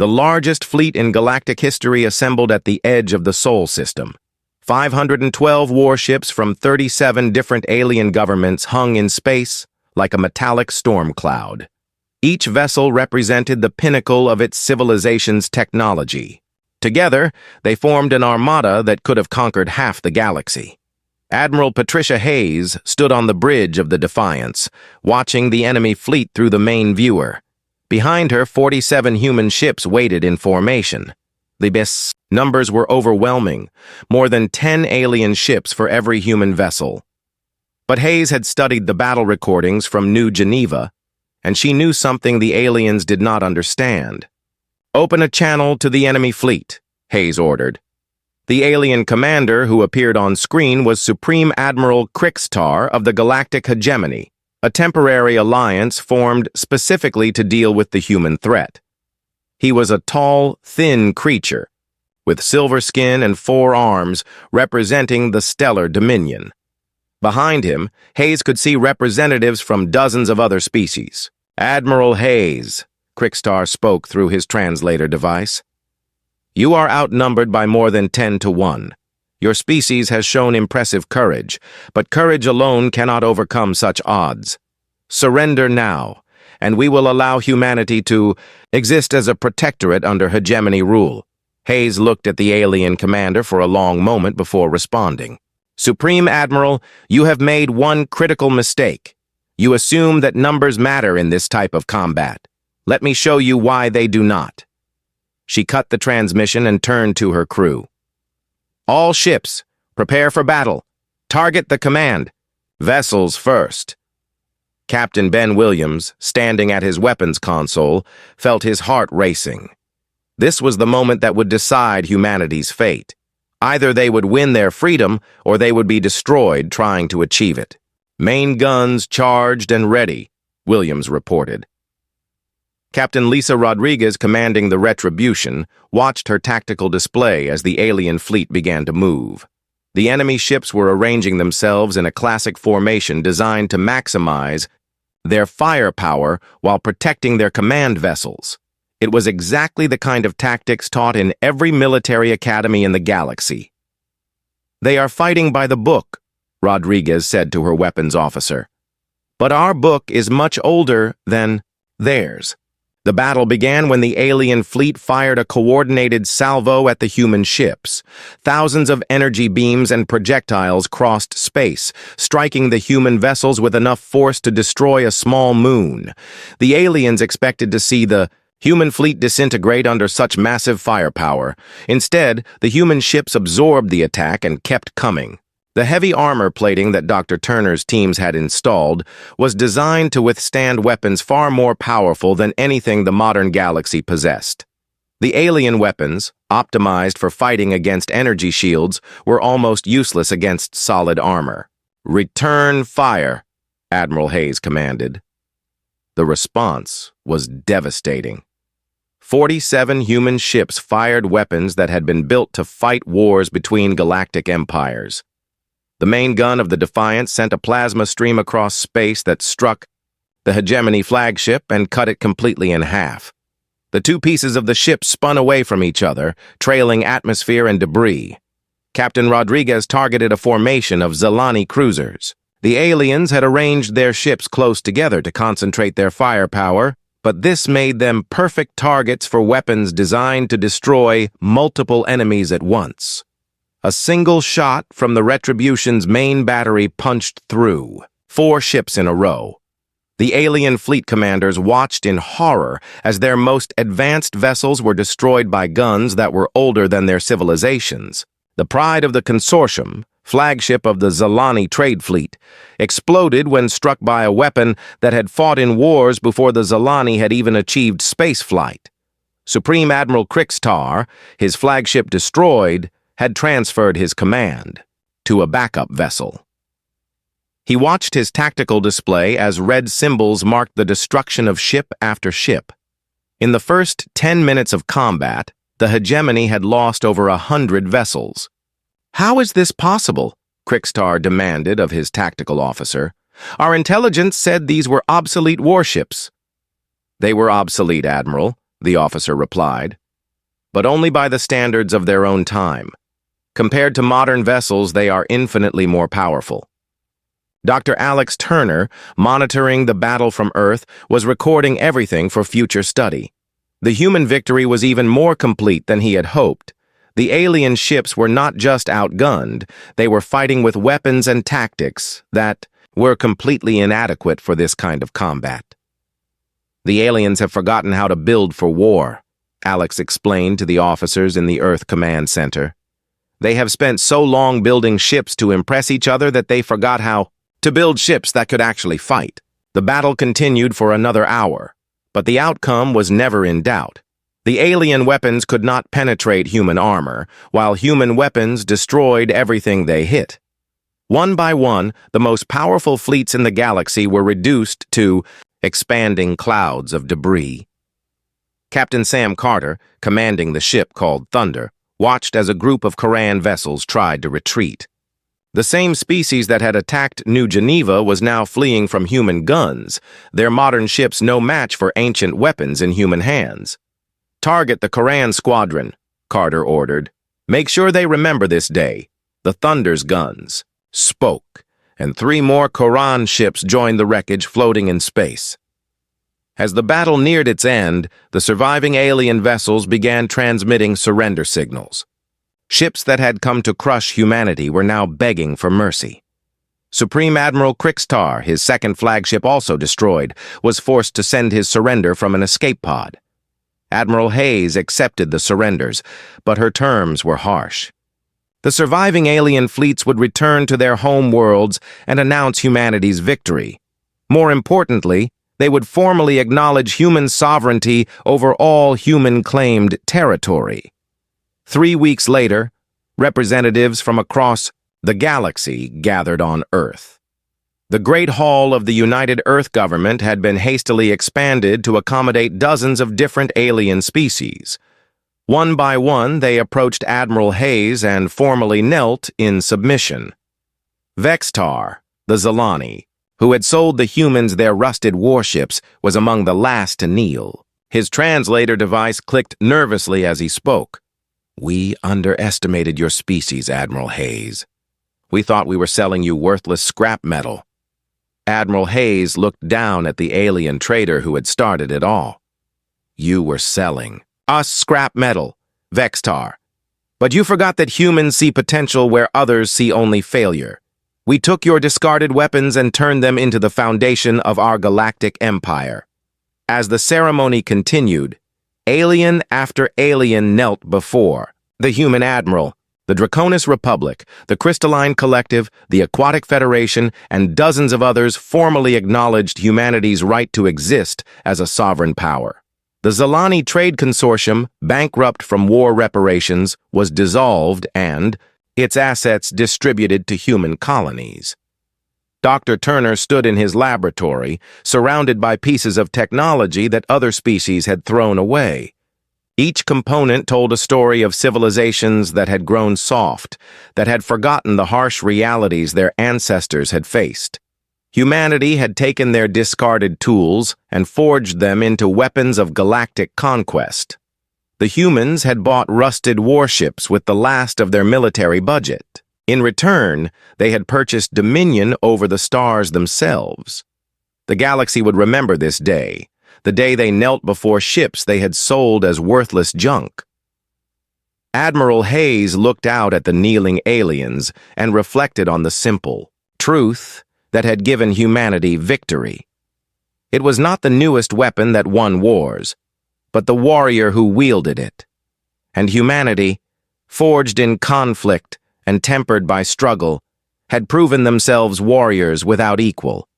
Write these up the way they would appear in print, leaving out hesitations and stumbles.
The largest fleet in galactic history assembled at the edge of the Sol system. 512 warships from 37 different alien governments hung in space like a metallic storm cloud. Each vessel represented the pinnacle of its civilization's technology. Together, they formed an armada that could have conquered half the galaxy. Admiral Patricia Hayes stood on the bridge of the Defiance, watching the enemy fleet through the main viewer. Behind her, 47 human ships waited in formation. The numbers were overwhelming, more than 10 alien ships for every human vessel. But Hayes had studied the battle recordings from New Geneva, and she knew something the aliens did not understand. "Open a channel to the enemy fleet," Hayes ordered. The alien commander who appeared on screen was Supreme Admiral Krixtar of the Galactic Hegemony, a temporary alliance formed specifically to deal with the human threat. He was a tall, thin creature, with silver skin and 4 arms representing the stellar dominion. Behind him, Hayes could see representatives from dozens of other species. "Admiral Hayes," Krixtar spoke through his translator device. "You are outnumbered by more than 10 to 1. Your species has shown impressive courage, but courage alone cannot overcome such odds. Surrender now, and we will allow humanity to exist as a protectorate under hegemony rule." Hayes looked at the alien commander for a long moment before responding. "Supreme Admiral, you have made one critical mistake. You assume that numbers matter in this type of combat. Let me show you why they do not." She cut the transmission and turned to her crew. "All ships, prepare for battle. Target the command. Vessels first." Captain Ben Williams, standing at his weapons console, felt his heart racing. This was the moment that would decide humanity's fate. Either they would win their freedom, or they would be destroyed trying to achieve it. "Main guns charged and ready," Williams reported. Captain Lisa Rodriguez, commanding the Retribution, watched her tactical display as the alien fleet began to move. The enemy ships were arranging themselves in a classic formation designed to maximize their firepower while protecting their command vessels. It was exactly the kind of tactics taught in every military academy in the galaxy. "They are fighting by the book," Rodriguez said to her weapons officer. "But our book is much older than theirs." The battle began when the alien fleet fired a coordinated salvo at the human ships. Thousands of energy beams and projectiles crossed space, striking the human vessels with enough force to destroy a small moon. The aliens expected to see the human fleet disintegrate under such massive firepower. Instead, the human ships absorbed the attack and kept coming. The heavy armor plating that Dr. Turner's teams had installed was designed to withstand weapons far more powerful than anything the modern galaxy possessed. The alien weapons, optimized for fighting against energy shields, were almost useless against solid armor. "Return fire," Admiral Hayes commanded. The response was devastating. 47 human ships fired weapons that had been built to fight wars between galactic empires. The main gun of the Defiance sent a plasma stream across space that struck the Hegemony flagship and cut it completely in half. The 2 pieces of the ship spun away from each other, trailing atmosphere and debris. Captain Rodriguez targeted a formation of Zalani cruisers. The aliens had arranged their ships close together to concentrate their firepower, but this made them perfect targets for weapons designed to destroy multiple enemies at once. A single shot from the Retribution's main battery punched through 4 ships in a row. The alien fleet commanders watched in horror as their most advanced vessels were destroyed by guns that were older than their civilizations. The Pride of the Consortium, flagship of the Zalani trade fleet, exploded when struck by a weapon that had fought in wars before the Zalani had even achieved spaceflight. Supreme Admiral Krixtar, his flagship destroyed, had transferred his command to a backup vessel. He watched his tactical display as red symbols marked the destruction of ship after ship. In the first 10 minutes of combat, the Hegemony had lost over 100 vessels. "How is this possible?" Krixtar demanded of his tactical officer. "Our intelligence said these were obsolete warships." "They were obsolete, Admiral, the officer replied, but only by the standards of their own time. Compared to modern vessels, they are infinitely more powerful. Dr. Alex Turner, monitoring the battle from Earth, was recording everything for future study. The human victory was even more complete than he had hoped. The alien ships were not just outgunned, they were fighting with weapons and tactics that were completely inadequate for this kind of combat. The aliens have forgotten how to build for war, Alex explained to the officers in the Earth Command Center. They have spent so long building ships to impress each other that they forgot how to build ships that could actually fight. The battle continued for another hour, but the outcome was never in doubt. The alien weapons could not penetrate human armor, while human weapons destroyed everything they hit. One by one, the most powerful fleets in the galaxy were reduced to expanding clouds of debris. Captain Sam Carter, commanding the ship called Thunder, watched as a group of Koran vessels tried to retreat. The same species that had attacked New Geneva was now fleeing from human guns, their modern ships no match for ancient weapons in human hands. "Target the Koran squadron," Carter ordered. "Make sure they remember this day." The Thunder's guns spoke, and 3 more Koran ships joined the wreckage floating in space. As the battle neared its end, the surviving alien vessels began transmitting surrender signals. Ships that had come to crush humanity were now begging for mercy. Supreme Admiral Krikstar, his second flagship also destroyed, was forced to send his surrender from an escape pod. Admiral Hayes accepted the surrenders, but her terms were harsh. The surviving alien fleets would return to their home worlds and announce humanity's victory. More importantly, they would formally acknowledge human sovereignty over all human-claimed territory. 3 weeks later, representatives from across the galaxy gathered on Earth. The Great Hall of the United Earth Government had been hastily expanded to accommodate dozens of different alien species. One by one, they approached Admiral Hayes and formally knelt in submission. Vextar, the Zalani, who had sold the humans their rusted warships, was among the last to kneel. His translator device clicked nervously as he spoke. "We underestimated your species, Admiral Hayes. We thought we were selling you worthless scrap metal." Admiral Hayes looked down at the alien trader who had started it all. "You were selling us scrap metal, Vextar. But you forgot that humans see potential where others see only failure. We took your discarded weapons and turned them into the foundation of our galactic empire." As the ceremony continued, alien after alien knelt before the human admiral. The Draconis Republic, the Crystalline Collective, the Aquatic Federation, and dozens of others formally acknowledged humanity's right to exist as a sovereign power. The Zalani Trade Consortium, bankrupt from war reparations, was dissolved and its assets distributed to human colonies. Dr. Turner stood in his laboratory, surrounded by pieces of technology that other species had thrown away. Each component told a story of civilizations that had grown soft, that had forgotten the harsh realities their ancestors had faced. Humanity had taken their discarded tools and forged them into weapons of galactic conquest. The humans had bought rusted warships with the last of their military budget. In return, they had purchased dominion over the stars themselves. The galaxy would remember this day, the day they knelt before ships they had sold as worthless junk. Admiral Hayes looked out at the kneeling aliens and reflected on the simple truth that had given humanity victory. It was not the newest weapon that won wars, but the warrior who wielded it. And humanity, forged in conflict and tempered by struggle, had proven themselves warriors without equal.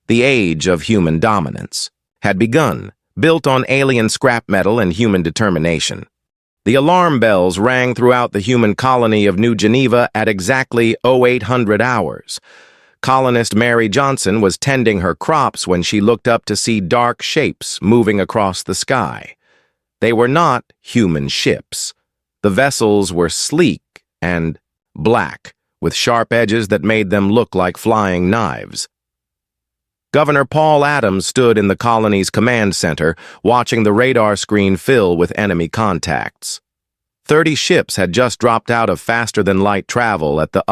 The age of human dominance had begun, built on alien scrap metal and human determination. The alarm bells rang throughout the human colony of New Geneva at exactly 0800 hours. Colonist Mary Johnson was tending her crops when she looked up to see dark shapes moving across the sky. They were not human ships. The vessels were sleek and black, with sharp edges that made them look like flying knives. Governor Paul Adams stood in the colony's command center, watching the radar screen fill with enemy contacts. 30 ships had just dropped out of faster-than-light travel at the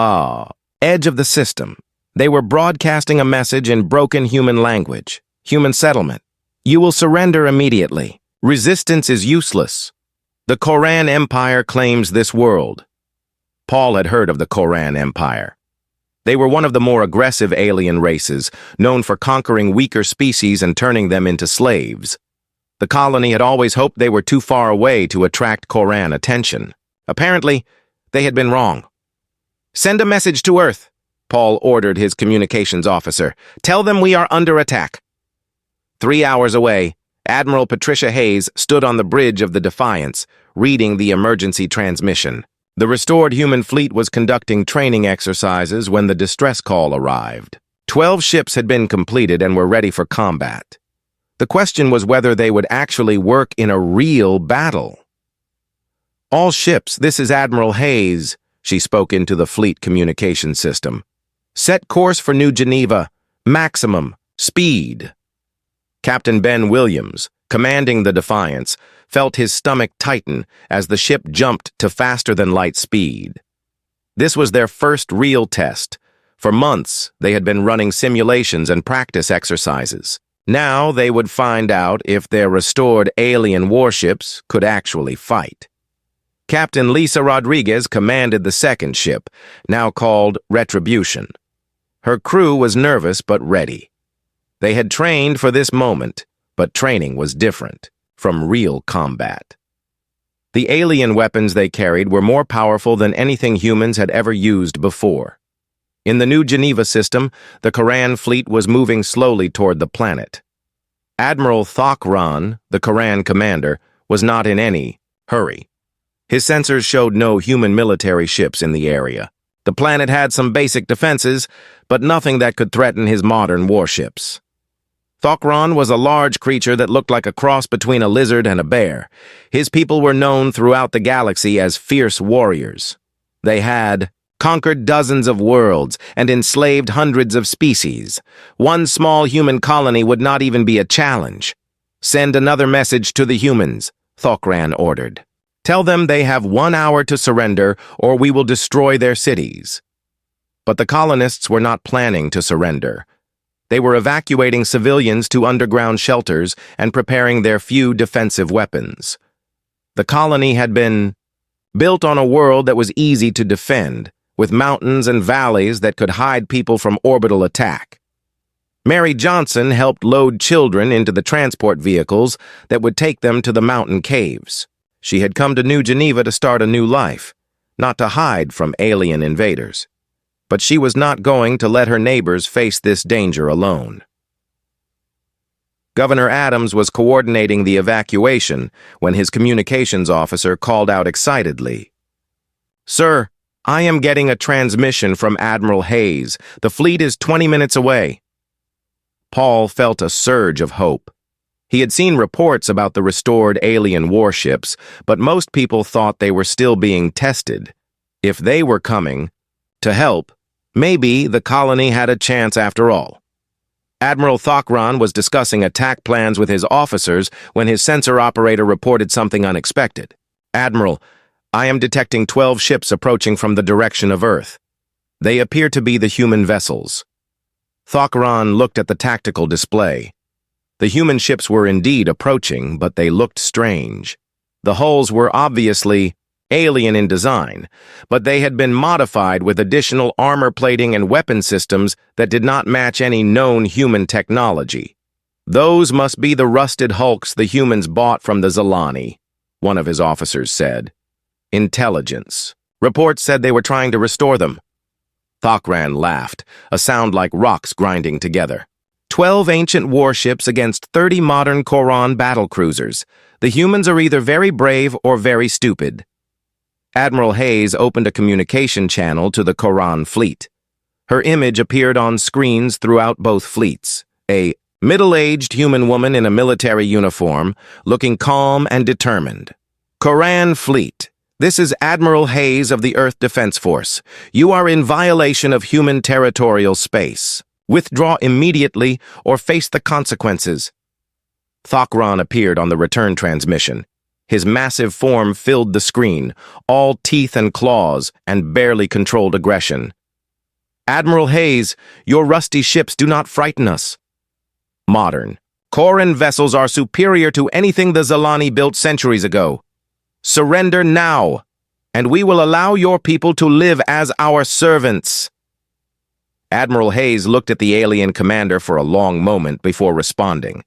edge of the system. They were broadcasting a message in broken human language. Human settlement. You will surrender immediately. Resistance is useless. The Koran Empire claims this world. Paul had heard of the Koran Empire. They were one of the more aggressive alien races, known for conquering weaker species and turning them into slaves. The colony had always hoped they were too far away to attract Koran attention. Apparently, they had been wrong. "Send a message to Earth," Paul ordered his communications officer. "Tell them we are under attack." 3 hours away, Admiral Patricia Hayes stood on the bridge of the Defiance, reading the emergency transmission. The restored human fleet was conducting training exercises when the distress call arrived. 12 ships had been completed and were ready for combat. The question was whether they would actually work in a real battle. "All ships, this is Admiral Hayes," she spoke into the fleet communication system. "Set course for New Geneva. Maximum. Speed." Captain Ben Williams, commanding the Defiance, felt his stomach tighten as the ship jumped to faster-than-light speed. This was their first real test. For months, they had been running simulations and practice exercises. Now they would find out if their restored alien warships could actually fight. Captain Lisa Rodriguez commanded the second ship, now called Retribution. Her crew was nervous but ready. They had trained for this moment, but training was different from real combat. The alien weapons they carried were more powerful than anything humans had ever used before. In the New Geneva system, the Koran fleet was moving slowly toward the planet. Admiral Thokran, the Koran commander, was not in any hurry. His sensors showed no human military ships in the area. The planet had some basic defenses, but nothing that could threaten his modern warships. Thokran was a large creature that looked like a cross between a lizard and a bear. His people were known throughout the galaxy as fierce warriors. They had conquered dozens of worlds and enslaved hundreds of species. One small human colony would not even be a challenge. "Send another message to the humans," Thokran ordered. "Tell them they have 1 hour to surrender or we will destroy their cities." But the colonists were not planning to surrender. They were evacuating civilians to underground shelters and preparing their few defensive weapons. The colony had been built on a world that was easy to defend, with mountains and valleys that could hide people from orbital attack. Mary Johnson helped load children into the transport vehicles that would take them to the mountain caves. She had come to New Geneva to start a new life, not to hide from alien invaders. But she was not going to let her neighbors face this danger alone. Governor Adams was coordinating the evacuation when his communications officer called out excitedly, "Sir, I am getting a transmission from Admiral Hayes. The fleet is 20 minutes away." Paul felt a surge of hope. He had seen reports about the restored alien warships, but most people thought they were still being tested. If they were coming to help, maybe the colony had a chance after all. Admiral Thokran was discussing attack plans with his officers when his sensor operator reported something unexpected. "Admiral, I am detecting 12 ships approaching from the direction of Earth. They appear to be the human vessels." Thokran looked at the tactical display. The human ships were indeed approaching, but they looked strange. The hulls were obviously alien in design, but they had been modified with additional armor plating and weapon systems that did not match any known human technology. "Those must be the rusted hulks the humans bought from the Zalani," one of his officers said. "Intelligence. Reports said they were trying to restore them." Thokran laughed, a sound like rocks grinding together. 12 ancient warships against 30 modern Koran battlecruisers. The humans are either very brave or very stupid. Admiral Hayes opened a communication channel to the Koran fleet. Her image appeared on screens throughout both fleets. A middle-aged human woman in a military uniform, looking calm and determined. "Koran fleet. This is Admiral Hayes of the Earth Defense Force. You are in violation of human territorial space. Withdraw immediately or face the consequences. Thokran appeared on the return transmission. His massive form filled the screen, all teeth and claws, and barely controlled aggression. Admiral Hayes, your rusty ships do not frighten us. Modern. Koran vessels are superior to anything the Zalani built centuries ago. Surrender now, and we will allow your people to live as our servants. Admiral Hayes looked at the alien commander for a long moment before responding.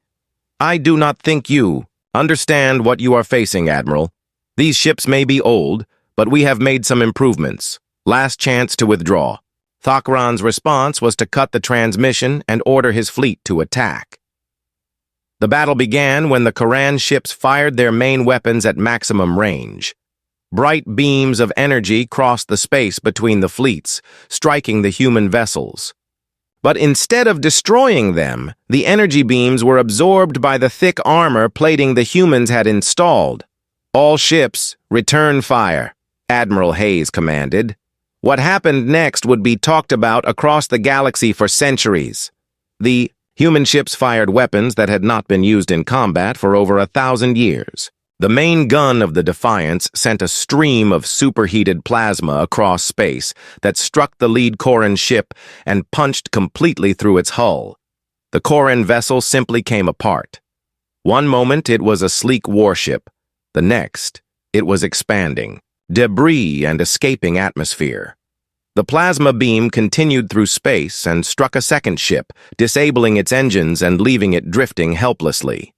I do not think you understand what you are facing, Admiral. These ships may be old, but we have made some improvements. Last chance to withdraw. Thokran's response was to cut the transmission and order his fleet to attack. The battle began when the Koran ships fired their main weapons at maximum range. Bright beams of energy crossed the space between the fleets, striking the human vessels. But instead of destroying them, the energy beams were absorbed by the thick armor plating the humans had installed. All ships, return fire, Admiral Hayes commanded. What happened next would be talked about across the galaxy for centuries. The human ships fired weapons that had not been used in combat for over 1,000 years. The main gun of the Defiance sent a stream of superheated plasma across space that struck the lead Koran ship and punched completely through its hull. The Koran vessel simply came apart. One moment it was a sleek warship. The next, it was expanding, debris and escaping atmosphere. The plasma beam continued through space and struck a second ship, disabling its engines and leaving it drifting helplessly.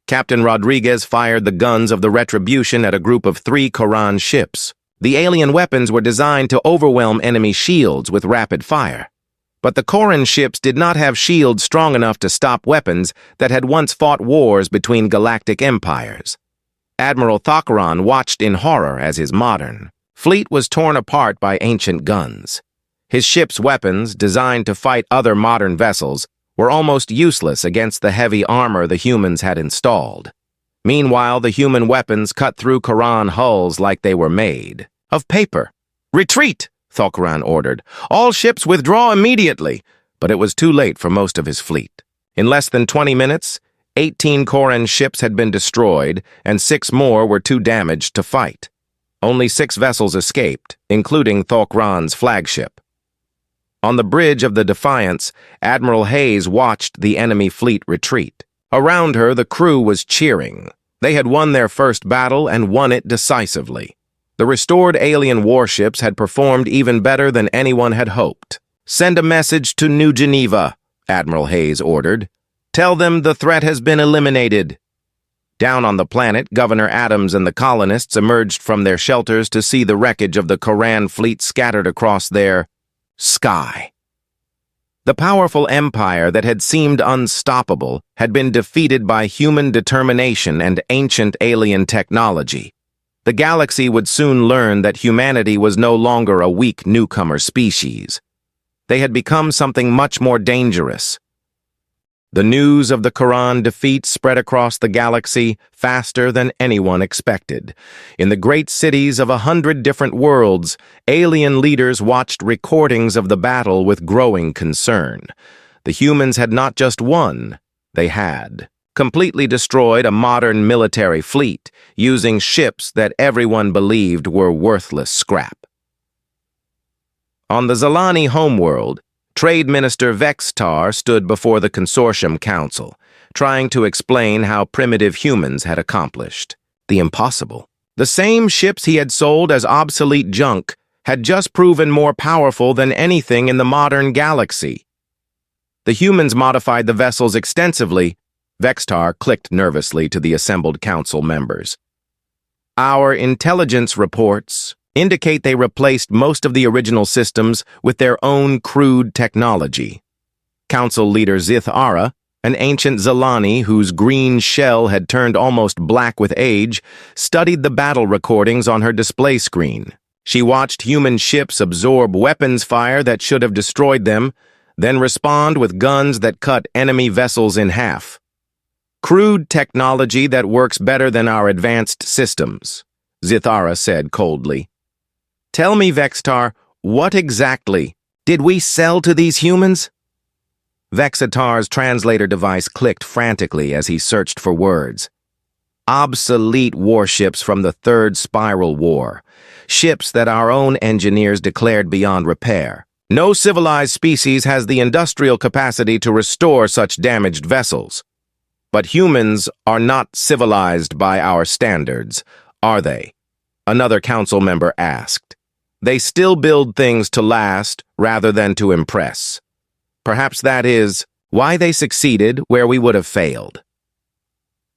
Captain Rodriguez fired the guns of the Retribution at a group of 3 Koran ships. The alien weapons were designed to overwhelm enemy shields with rapid fire. But the Koran ships did not have shields strong enough to stop weapons that had once fought wars between galactic empires. Admiral Thokran watched in horror as his modern fleet was torn apart by ancient guns. His ship's weapons, designed to fight other modern vessels, were almost useless against the heavy armor the humans had installed. Meanwhile, the human weapons cut through Koran hulls like they were made of paper. Retreat, Thokran ordered. All ships withdraw immediately. But it was too late for most of his fleet. In less than 20 minutes, 18 Koran ships had been destroyed, and 6 more were too damaged to fight. Only 6 vessels escaped, including Thokran's flagship. On the bridge of the Defiance, Admiral Hayes watched the enemy fleet retreat. Around her, the crew was cheering. They had won their first battle and won it decisively. The restored alien warships had performed even better than anyone had hoped. Send a message to New Geneva, Admiral Hayes ordered. Tell them the threat has been eliminated. Down on the planet, Governor Adams and the colonists emerged from their shelters to see the wreckage of the Koran fleet scattered across their sky. The powerful empire that had seemed unstoppable had been defeated by human determination and ancient alien technology. The galaxy would soon learn that humanity was no longer a weak newcomer species. They had become something much more dangerous. The news of the Koran defeat spread across the galaxy faster than anyone expected. In the great cities of 100 different worlds, alien leaders watched recordings of the battle with growing concern. The humans had not just won, they had completely destroyed a modern military fleet, using ships that everyone believed were worthless scrap. On the Zalani homeworld, Trade Minister Vextar stood before the Consortium Council, trying to explain how primitive humans had accomplished the impossible. The same ships he had sold as obsolete junk had just proven more powerful than anything in the modern galaxy. The humans modified the vessels extensively. Vextar clicked nervously to the assembled council members. Our intelligence reports indicate they replaced most of the original systems with their own crude technology. Council leader Zithara, an ancient Zalani whose green shell had turned almost black with age, studied the battle recordings on her display screen. She watched human ships absorb weapons fire that should have destroyed them, then respond with guns that cut enemy vessels in half. Crude technology that works better than our advanced systems, Zithara said coldly. Tell me, Vextar, what exactly did we sell to these humans? Vexitar's translator device clicked frantically as he searched for words. Obsolete warships from the Third Spiral War. Ships that our own engineers declared beyond repair. No civilized species has the industrial capacity to restore such damaged vessels. But humans are not civilized by our standards, are they? Another council member asked. They still build things to last rather than to impress. Perhaps that is why they succeeded where we would have failed.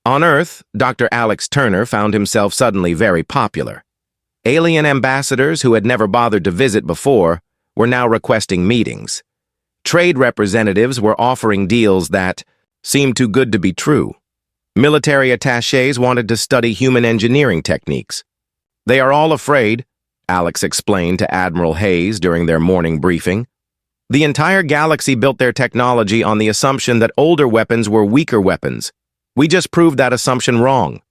On Earth, Dr. Alex Turner found himself suddenly very popular. Alien ambassadors who had never bothered to visit before were now requesting meetings. Trade representatives were offering deals that seemed too good to be true. Military attachés wanted to study human engineering techniques. They are all afraid, Alex explained to Admiral Hayes during their morning briefing. The entire galaxy built their technology on the assumption that older weapons were weaker weapons. We just proved that assumption wrong.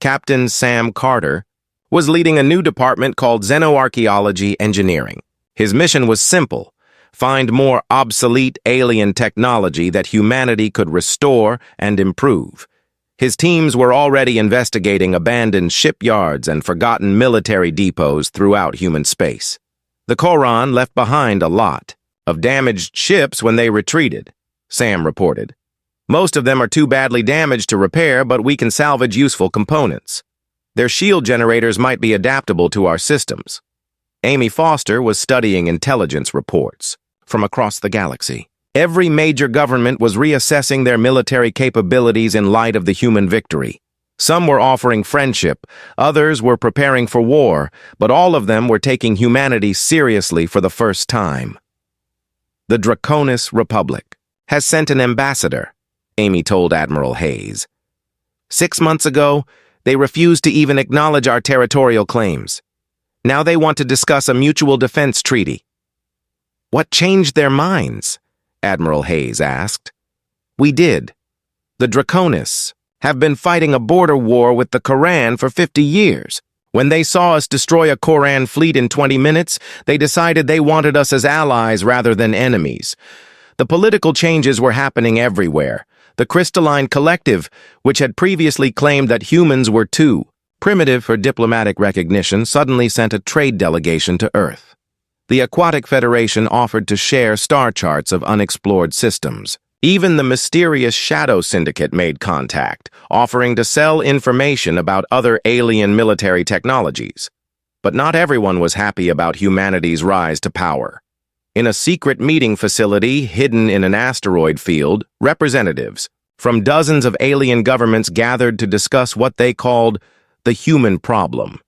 Captain Sam Carter was leading a new department called Xenoarchaeology Engineering. His mission was simple: find more obsolete alien technology that humanity could restore and improve. His teams were already investigating abandoned shipyards and forgotten military depots throughout human space. The Koran left behind a lot of damaged ships when they retreated, Sam reported. Most of them are too badly damaged to repair, but we can salvage useful components. Their shield generators might be adaptable to our systems. Amy Foster was studying intelligence reports from across the galaxy. Every major government was reassessing their military capabilities in light of the human victory. Some were offering friendship, others were preparing for war, but all of them were taking humanity seriously for the first time. The Draconis Republic has sent an ambassador, Amy told Admiral Hayes. 6 months ago, they refused to even acknowledge our territorial claims. Now they want to discuss a mutual defense treaty. What changed their minds? Admiral Hayes asked. We did. The Draconis have been fighting a border war with the Koran for 50 years. When they saw us destroy a Koran fleet in 20 minutes, they decided they wanted us as allies rather than enemies. The political changes were happening everywhere. The Crystalline Collective, which had previously claimed that humans were too primitive for diplomatic recognition, suddenly sent a trade delegation to Earth. The Aquatic Federation offered to share star charts of unexplored systems. Even the mysterious Shadow Syndicate made contact, offering to sell information about other alien military technologies. But not everyone was happy about humanity's rise to power. In a secret meeting facility hidden in an asteroid field, representatives from dozens of alien governments gathered to discuss what they called the human problem.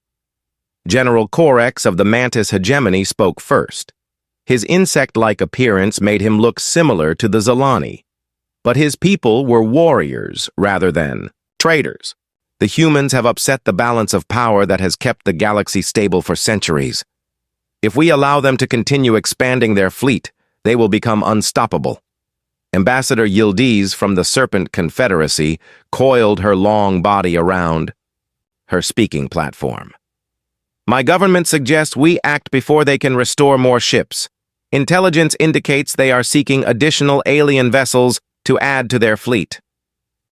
General Corex of the Mantis hegemony spoke first. His insect-like appearance made him look similar to the Zalani. But his people were warriors rather than traitors. The humans have upset the balance of power that has kept the galaxy stable for centuries. If we allow them to continue expanding their fleet, they will become unstoppable. Ambassador Yildiz from the Serpent Confederacy coiled her long body around her speaking platform. My government suggests we act before they can restore more ships. Intelligence indicates they are seeking additional alien vessels to add to their fleet.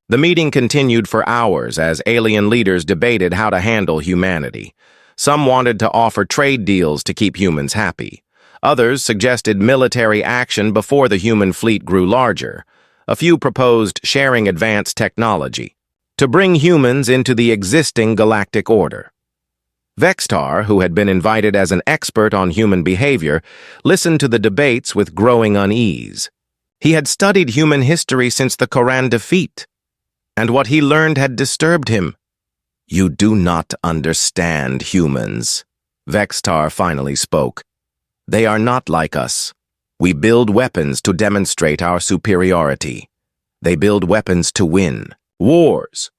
The meeting continued for hours as alien leaders debated how to handle humanity. Some wanted to offer trade deals to keep humans happy. Others suggested military action before the human fleet grew larger. A few proposed sharing advanced technology to bring humans into the existing galactic order. Vextar, who had been invited as an expert on human behavior, listened to the debates with growing unease. He had studied human history since the Koran defeat, and what he learned had disturbed him. You do not understand humans, Vextar finally spoke. They are not like us. We build weapons to demonstrate our superiority. They build weapons to win wars.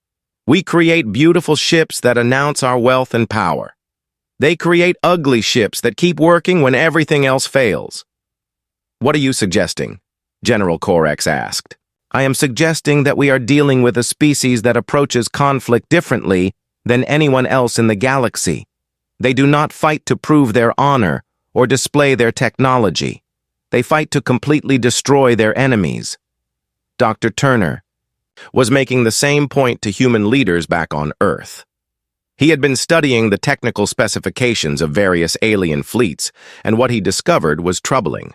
We create beautiful ships that announce our wealth and power. They create ugly ships that keep working when everything else fails. What are you suggesting? General Corex asked. I am suggesting that we are dealing with a species that approaches conflict differently than anyone else in the galaxy. They do not fight to prove their honor or display their technology. They fight to completely destroy their enemies. Dr. Turner was making the same point to human leaders back on Earth. He had been studying the technical specifications of various alien fleets, and what he discovered was troubling.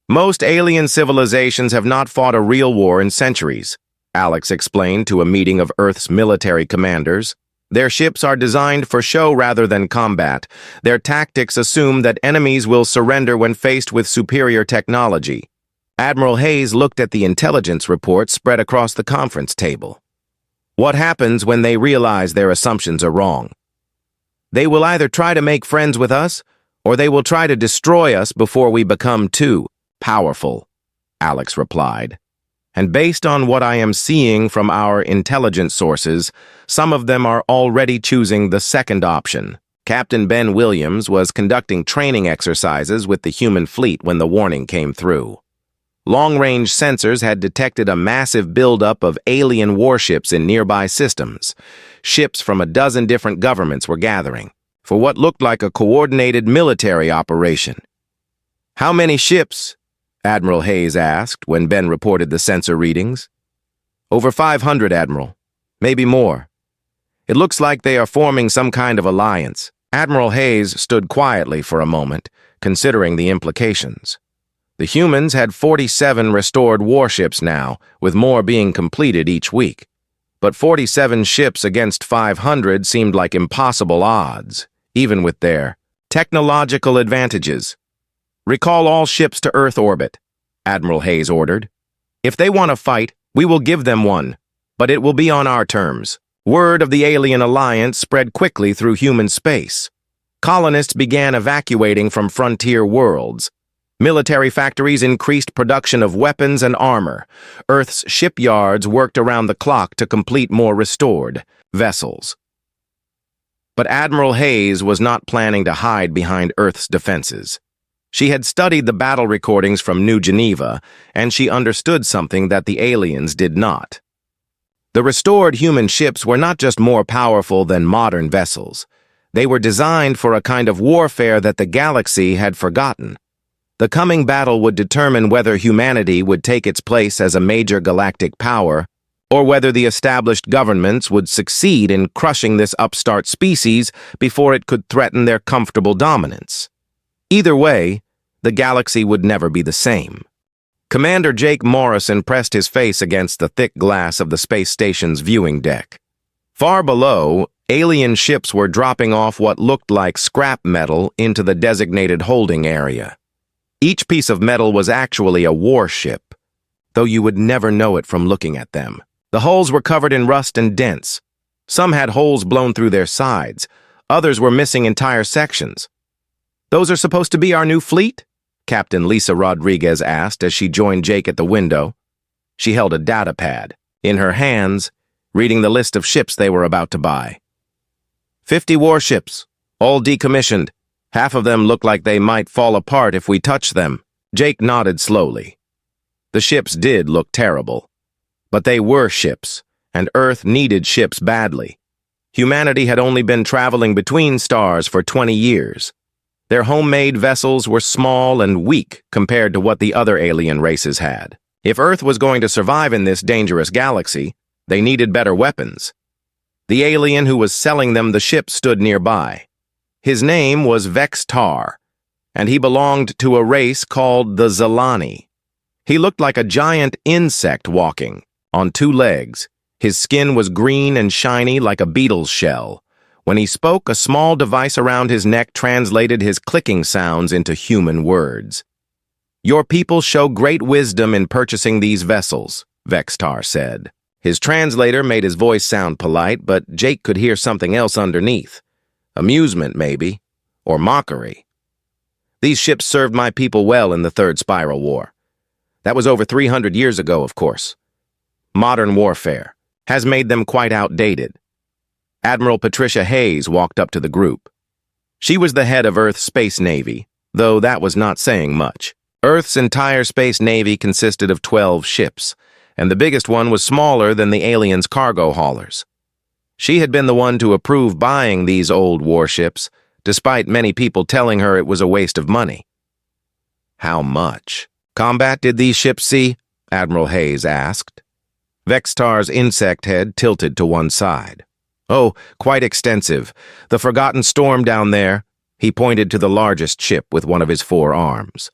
Most alien civilizations have not fought a real war in centuries, Alex explained to a meeting of Earth's military commanders. Their ships are designed for show rather than combat. Their tactics assume that enemies will surrender when faced with superior technology. Admiral Hayes looked at the intelligence reports spread across the conference table. What happens when they realize their assumptions are wrong? They will either try to make friends with us, or they will try to destroy us before we become too powerful, Alex replied. And based on what I am seeing from our intelligence sources, some of them are already choosing the second option. Captain Ben Williams was conducting training exercises with the human fleet when the warning came through. Long-range sensors had detected a massive buildup of alien warships in nearby systems. Ships from a dozen different governments were gathering for what looked like a coordinated military operation. "How many ships?" Admiral Hayes asked when Ben reported the sensor readings. "Over 500, Admiral. Maybe more. It looks like they are forming some kind of alliance." Admiral Hayes stood quietly for a moment, considering the implications. The humans had 47 restored warships now, with more being completed each week. But 47 ships against 500 seemed like impossible odds, even with their technological advantages. "Recall all ships to Earth orbit," Admiral Hayes ordered. "If they want to fight, we will give them one, but it will be on our terms." Word of the alien alliance spread quickly through human space. Colonists began evacuating from frontier worlds. Military factories increased production of weapons and armor. Earth's shipyards worked around the clock to complete more restored vessels. But Admiral Hayes was not planning to hide behind Earth's defenses. She had studied the battle recordings from New Geneva, and she understood something that the aliens did not. The restored human ships were not just more powerful than modern vessels. They were designed for a kind of warfare that the galaxy had forgotten. The coming battle would determine whether humanity would take its place as a major galactic power, or whether the established governments would succeed in crushing this upstart species before it could threaten their comfortable dominance. Either way, the galaxy would never be the same. Commander Jake Morrison pressed his face against the thick glass of the space station's viewing deck. Far below, alien ships were dropping off what looked like scrap metal into the designated holding area. Each piece of metal was actually a warship, though you would never know it from looking at them. The hulls were covered in rust and dents. Some had holes blown through their sides. Others were missing entire sections. "Those are supposed to be our new fleet?" Captain Lisa Rodriguez asked as she joined Jake at the window. She held a data pad in her hands, reading the list of ships they were about to buy. 50 warships, all decommissioned. Half of them look like they might fall apart if we touch them. Jake nodded slowly. The ships did look terrible. But they were ships, and Earth needed ships badly. Humanity had only been traveling between stars for 20 years. Their homemade vessels were small and weak compared to what the other alien races had. If Earth was going to survive in this dangerous galaxy, they needed better weapons. The alien who was selling them the ship stood nearby. His name was Vex Tar, and he belonged to a race called the Zelani. He looked like a giant insect walking, on 2 legs. His skin was green and shiny like a beetle's shell. When he spoke, a small device around his neck translated his clicking sounds into human words. "Your people show great wisdom in purchasing these vessels," Vextar said. His translator made his voice sound polite, but Jake could hear something else underneath. Amusement, maybe, or mockery. "These ships served my people well in the Third Spiral War. That was over 300 years ago, of course. Modern warfare has made them quite outdated." Admiral Patricia Hayes walked up to the group. She was the head of Earth's Space Navy, though that was not saying much. Earth's entire Space Navy consisted of 12 ships, and the biggest one was smaller than the aliens' cargo haulers. She had been the one to approve buying these old warships, despite many people telling her it was a waste of money. How much combat did these ships see? Admiral Hayes asked. Vextar's insect head tilted to one side. Oh, quite extensive. The Forgotten Storm down there. He pointed to the largest ship with one of his 4 arms.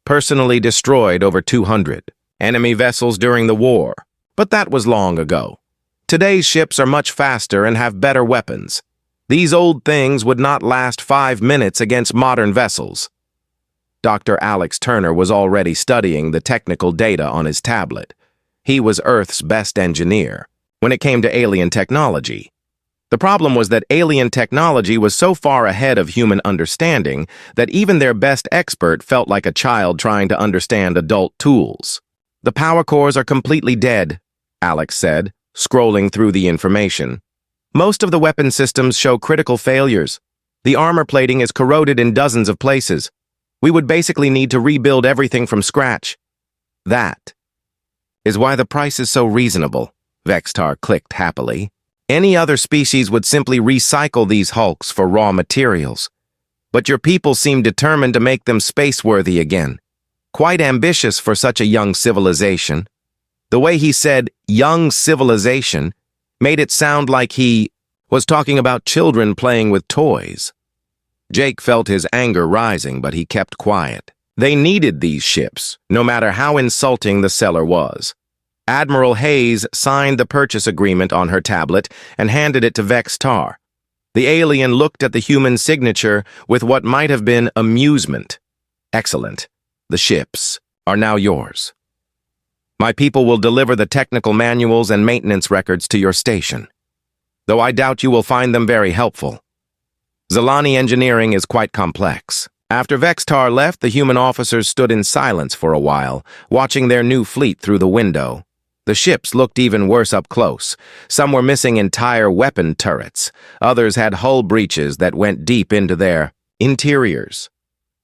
Personally destroyed over 200 enemy vessels during the war, but that was long ago. Today's ships are much faster and have better weapons. These old things would not last 5 minutes against modern vessels. Dr. Alex Turner was already studying the technical data on his tablet. He was Earth's best engineer when it came to alien technology. The problem was that alien technology was so far ahead of human understanding that even their best expert felt like a child trying to understand adult tools. The power cores are completely dead, Alex said, scrolling through the information. Most of the weapon systems show critical failures. The armor plating is corroded in dozens of places. We would basically need to rebuild everything from scratch. That is why the price is so reasonable, Vextar clicked happily. Any other species would simply recycle these hulks for raw materials. But your people seem determined to make them space-worthy again. Quite ambitious for such a young civilization. The way he said, young civilization, made it sound like he was talking about children playing with toys. Jake felt his anger rising, but he kept quiet. They needed these ships, no matter how insulting the seller was. Admiral Hayes signed the purchase agreement on her tablet and handed it to Vextar. The alien looked at the human signature with what might have been amusement. Excellent. The ships are now yours. My people will deliver the technical manuals and maintenance records to your station, though I doubt you will find them very helpful. Zalani engineering is quite complex. After Vextar left, the human officers stood in silence for a while, watching their new fleet through the window. The ships looked even worse up close. Some were missing entire weapon turrets. Others had hull breaches that went deep into their interiors.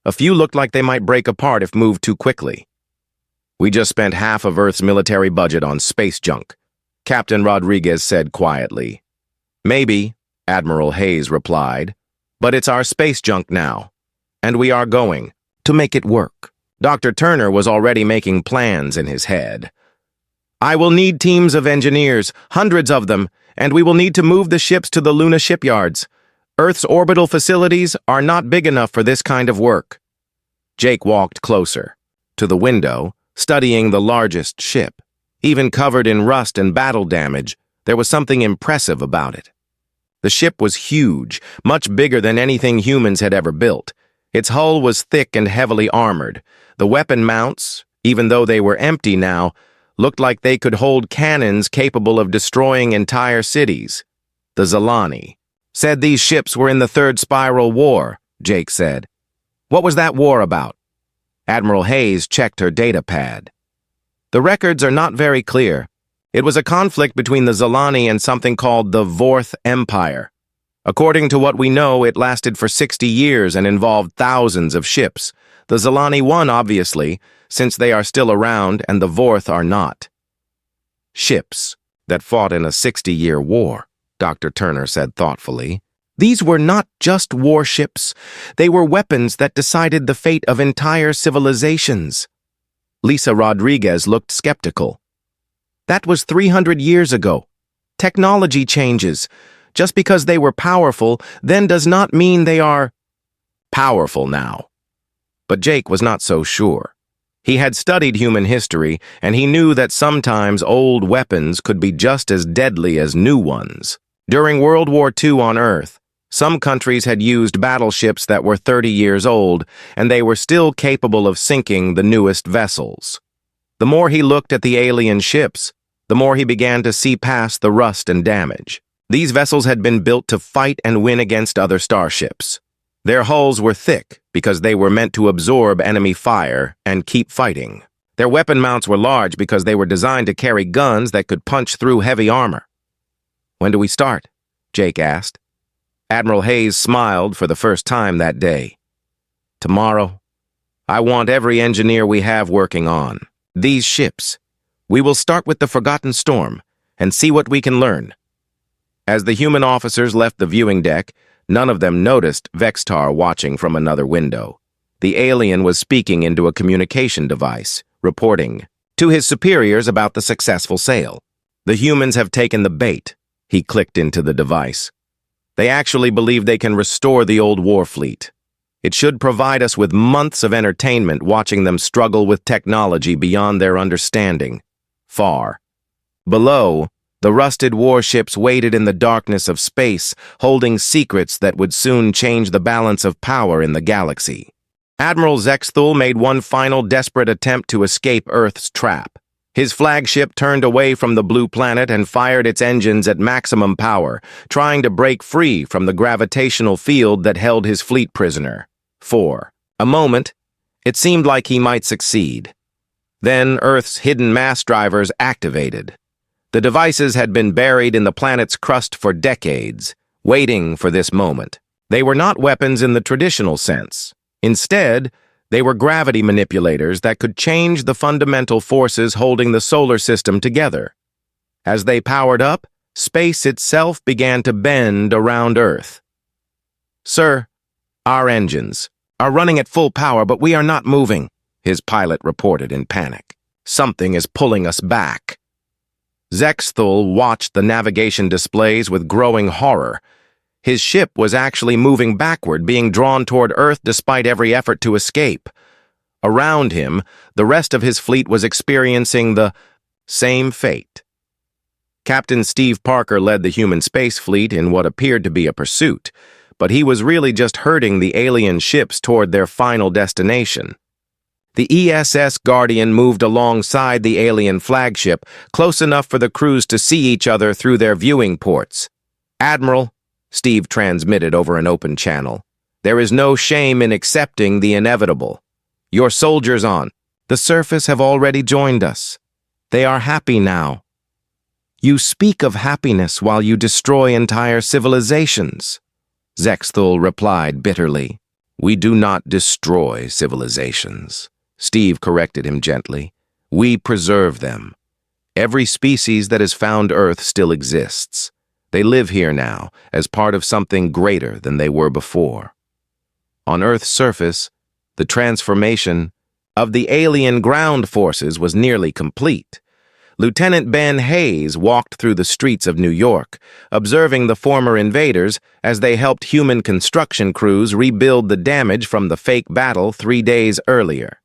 A few looked like they might break apart if moved too quickly. We just spent half of Earth's military budget on space junk, Captain Rodriguez said quietly. Maybe, Admiral Hayes replied, but it's our space junk now, and we are going to make it work. Dr. Turner was already making plans in his head. I will need teams of engineers, hundreds of them, and we will need to move the ships to the Luna shipyards. Earth's orbital facilities are not big enough for this kind of work. Jake walked closer, to the window, studying the largest ship. Even covered in rust and battle damage, there was something impressive about it. The ship was huge, much bigger than anything humans had ever built. Its hull was thick and heavily armored. The weapon mounts, even though they were empty now, looked like they could hold cannons capable of destroying entire cities. The Zalani said these ships were in the Third Spiral War, Jake said. What was that war about? Admiral Hayes checked her data pad. The records are not very clear. It was a conflict between the Zalani and something called the Vorth Empire. According to what we know, it lasted for 60 years and involved thousands of ships. The Zalani won, obviously, since they are still around and the Vorth are not. Ships that fought in a 60-year war, Dr. Turner said thoughtfully. These were not just warships. They were weapons that decided the fate of entire civilizations. Lisa Rodriguez looked skeptical. That was 300 years ago. Technology changes. Just because they were powerful then does not mean they are powerful now. But Jake was not so sure. He had studied human history, and he knew that sometimes old weapons could be just as deadly as new ones. During World War II on Earth, some countries had used battleships that were 30 years old, and they were still capable of sinking the newest vessels. The more he looked at the alien ships, the more he began to see past the rust and damage. These vessels had been built to fight and win against other starships. Their hulls were thick because they were meant to absorb enemy fire and keep fighting. Their weapon mounts were large because they were designed to carry guns that could punch through heavy armor. When do we start? Jake asked. Admiral Hayes smiled for the first time that day. Tomorrow. I want every engineer we have working on these ships. We will start with the Forgotten Storm and see what we can learn. As the human officers left the viewing deck, none of them noticed Vextar watching from another window. The alien was speaking into a communication device, reporting to his superiors about the successful sale. The humans have taken the bait, he clicked into the device. They actually believe they can restore the old war fleet. It should provide us with months of entertainment watching them struggle with technology beyond their understanding. Far below, the rusted warships waited in the darkness of space, holding secrets that would soon change the balance of power in the galaxy. Admiral Zexthul made one final desperate attempt to escape Earth's trap. His flagship turned away from the blue planet and fired its engines at maximum power, trying to break free from the gravitational field that held his fleet prisoner. For a moment, it seemed like he might succeed. Then Earth's hidden mass drivers activated. The devices had been buried in the planet's crust for decades, waiting for this moment. They were not weapons in the traditional sense. Instead, they were gravity manipulators that could change the fundamental forces holding the solar system together. As they powered up, space itself began to bend around Earth. "Sir, our engines are running at full power, but we are not moving," his pilot reported in panic. "Something is pulling us back." Zexthul watched the navigation displays with growing horror. His ship was actually moving backward, being drawn toward Earth despite every effort to escape. Around him, the rest of his fleet was experiencing the same fate. Captain Steve Parker led the human space fleet in what appeared to be a pursuit, but he was really just herding the alien ships toward their final destination. The ESS Guardian moved alongside the alien flagship, close enough for the crews to see each other through their viewing ports. "Admiral," Steve transmitted over an open channel, "there is no shame in accepting the inevitable. Your soldiers on the surface have already joined us. They are happy now." "You speak of happiness while you destroy entire civilizations," Zexthul replied bitterly. "We do not destroy civilizations," Steve corrected him gently. "We preserve them. Every species that has found Earth still exists. They live here now, as part of something greater than they were before." On Earth's surface, the transformation of the alien ground forces was nearly complete. Lieutenant Ben Hayes walked through the streets of New York, observing the former invaders as they helped human construction crews rebuild the damage from the fake battle 3 days earlier.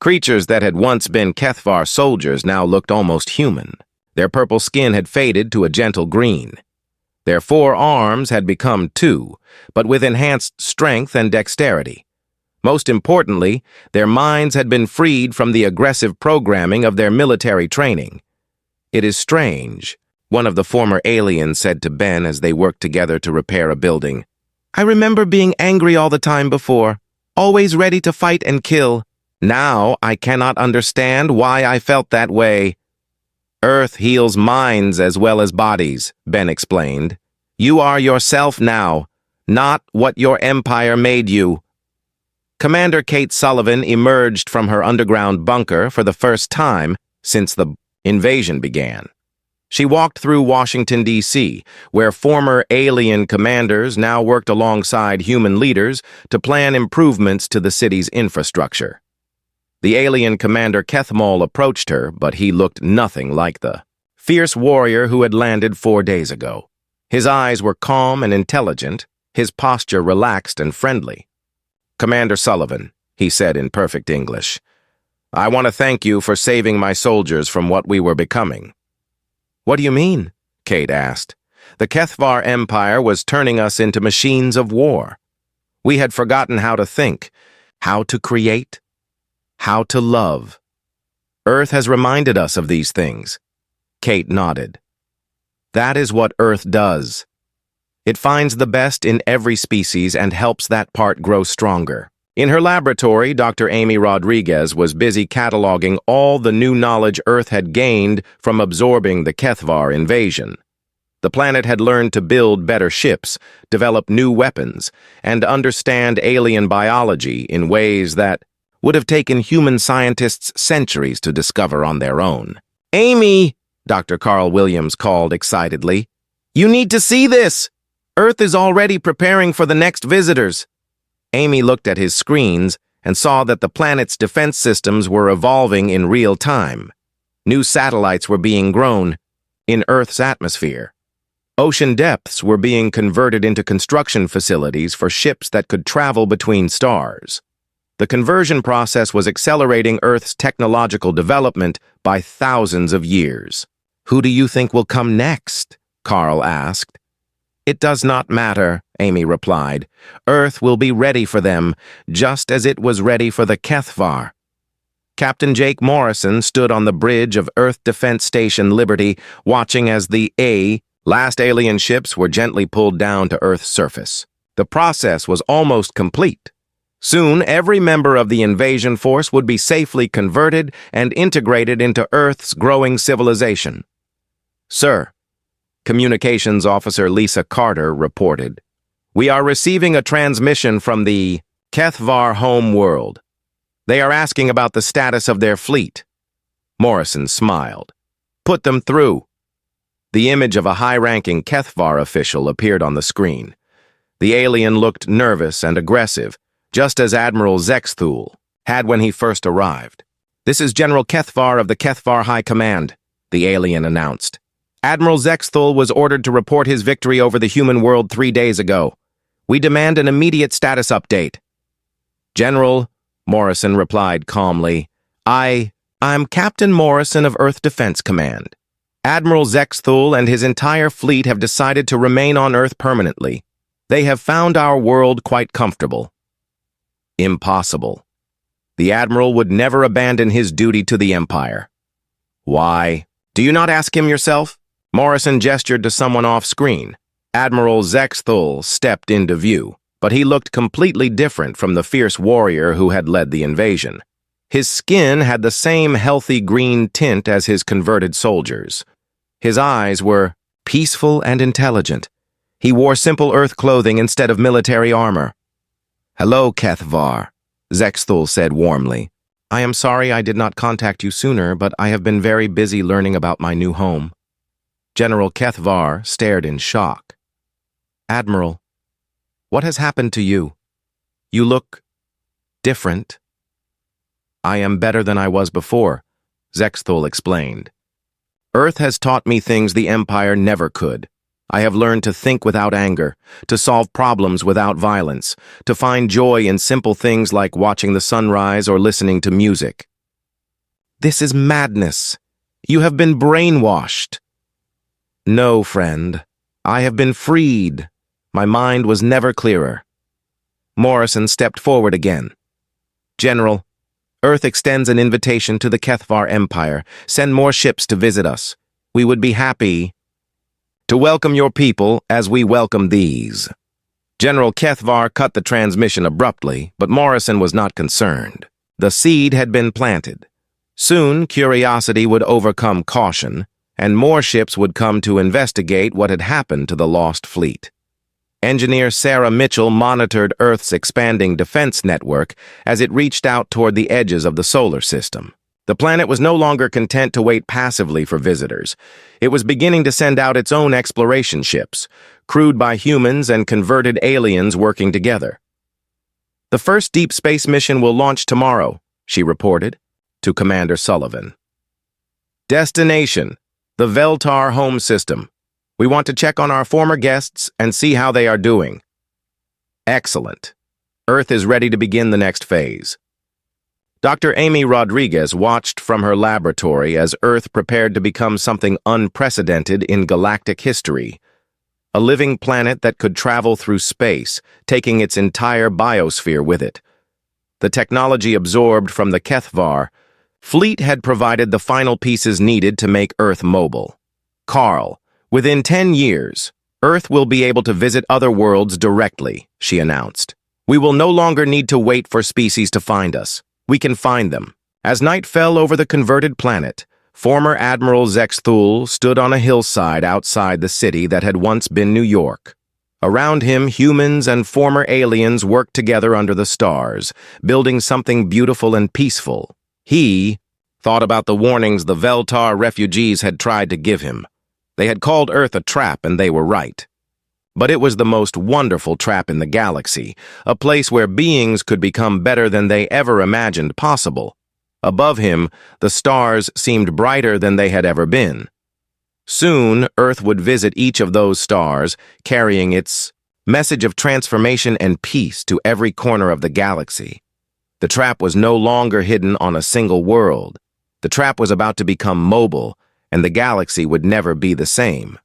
Creatures that had once been Kethvar soldiers now looked almost human. Their purple skin had faded to a gentle green. Their 4 arms had become 2, but with enhanced strength and dexterity. Most importantly, their minds had been freed from the aggressive programming of their military training. "It is strange," one of the former aliens said to Ben as they worked together to repair a building. "I remember being angry all the time before, always ready to fight and kill. Now I cannot understand why I felt that way." "Earth heals minds as well as bodies," Ben explained. "You are yourself now, not what your empire made you." Commander Kate Sullivan emerged from her underground bunker for the first time since the invasion began. She walked through Washington, D.C., where former alien commanders now worked alongside human leaders to plan improvements to the city's infrastructure. The alien commander Kethmol approached her, but he looked nothing like the fierce warrior who had landed 4 days ago. His eyes were calm and intelligent, his posture relaxed and friendly. "Commander Sullivan," he said in perfect English, "I want to thank you for saving my soldiers from what we were becoming." "What do you mean?" Kate asked. "The Kethvar Empire was turning us into machines of war. We had forgotten how to think, how to create, how to love. Earth has reminded us of these things." Kate nodded. "That is what Earth does. It finds the best in every species and helps that part grow stronger." In her laboratory, Dr. Amy Rodriguez was busy cataloging all the new knowledge Earth had gained from absorbing the Kethvar invasion. The planet had learned to build better ships, develop new weapons, and understand alien biology in ways that would have taken human scientists centuries to discover on their own. "Amy!" Dr. Carl Williams called excitedly. "You need to see this!" Earth is already preparing for the next visitors. Amy looked at his screens and saw that the planet's defense systems were evolving in real time. New satellites were being grown in Earth's atmosphere. Ocean depths were being converted into construction facilities for ships that could travel between stars. The conversion process was accelerating Earth's technological development by thousands of years. "Who do you think will come next?" Carl asked. "It does not matter," Amy replied. "Earth will be ready for them, just as it was ready for the Kethvar." Captain Jake Morrison stood on the bridge of Earth Defense Station Liberty, watching as the last alien ships were gently pulled down to Earth's surface. The process was almost complete. Soon, every member of the invasion force would be safely converted and integrated into Earth's growing civilization. "Sir," Communications Officer Lisa Carter reported, "we are receiving a transmission from the Kethvar home world. They are asking about the status of their fleet." Morrison smiled. "Put them through." The image of a high-ranking Kethvar official appeared on the screen. The alien looked nervous and aggressive, just as Admiral Zexthul had when he first arrived. "This is General Kethvar of the Kethvar High Command," the alien announced. "Admiral Zexthul was ordered to report his victory over the human world 3 days ago. We demand an immediate status update." "General," Morrison replied calmly, I'm Captain Morrison of Earth Defense Command. Admiral Zexthul and his entire fleet have decided to remain on Earth permanently. They have found our world quite comfortable." Impossible. The Admiral would never abandon his duty to the Empire. "Why? Do you not ask him yourself?" Morrison gestured to someone off-screen. Admiral Zexthul stepped into view, but he looked completely different from the fierce warrior who had led the invasion. His skin had the same healthy green tint as his converted soldiers. His eyes were peaceful and intelligent. He wore simple Earth clothing instead of military armor. "Hello, Kethvar," Zexthul said warmly. "I am sorry I did not contact you sooner, but I have been very busy learning about my new home." General Kethvar stared in shock. "Admiral, what has happened to you? You look different." "I am better than I was before," Zexthul explained. "Earth has taught me things the Empire never could. I have learned to think without anger, to solve problems without violence, to find joy in simple things like watching the sunrise or listening to music." "This is madness. You have been brainwashed." "No, friend. I have been freed. My mind was never clearer." Morrison stepped forward again. "General, Earth extends an invitation to the Kethvar Empire. Send more ships to visit us. We would be happy to welcome your people as we welcome these." General Kethvar cut the transmission abruptly, but Morrison was not concerned. The seed had been planted. Soon, curiosity would overcome caution, and more ships would come to investigate what had happened to the lost fleet. Engineer Sarah Mitchell monitored Earth's expanding defense network as it reached out toward the edges of the solar system. The planet was no longer content to wait passively for visitors. It was beginning to send out its own exploration ships, crewed by humans and converted aliens working together. "The first deep space mission will launch tomorrow," she reported to Commander Sullivan. "Destination: the Veltar home system. We want to check on our former guests and see how they are doing." "Excellent. Earth is ready to begin the next phase." Dr. Amy Rodriguez watched from her laboratory as Earth prepared to become something unprecedented in galactic history. A living planet that could travel through space, taking its entire biosphere with it. The technology absorbed from the Kethvar fleet had provided the final pieces needed to make Earth mobile. "Carl, within 10 years, Earth will be able to visit other worlds directly," she announced. "We will no longer need to wait for species to find us. We can find them." As night fell over the converted planet, former Admiral Zexthul stood on a hillside outside the city that had once been New York. Around him, humans and former aliens worked together under the stars, building something beautiful and peaceful. He thought about the warnings the Veltar refugees had tried to give him. They had called Earth a trap, and they were right. But it was the most wonderful trap in the galaxy, a place where beings could become better than they ever imagined possible. Above him, the stars seemed brighter than they had ever been. Soon, Earth would visit each of those stars, carrying its message of transformation and peace to every corner of the galaxy. The trap was no longer hidden on a single world. The trap was about to become mobile, and the galaxy would never be the same.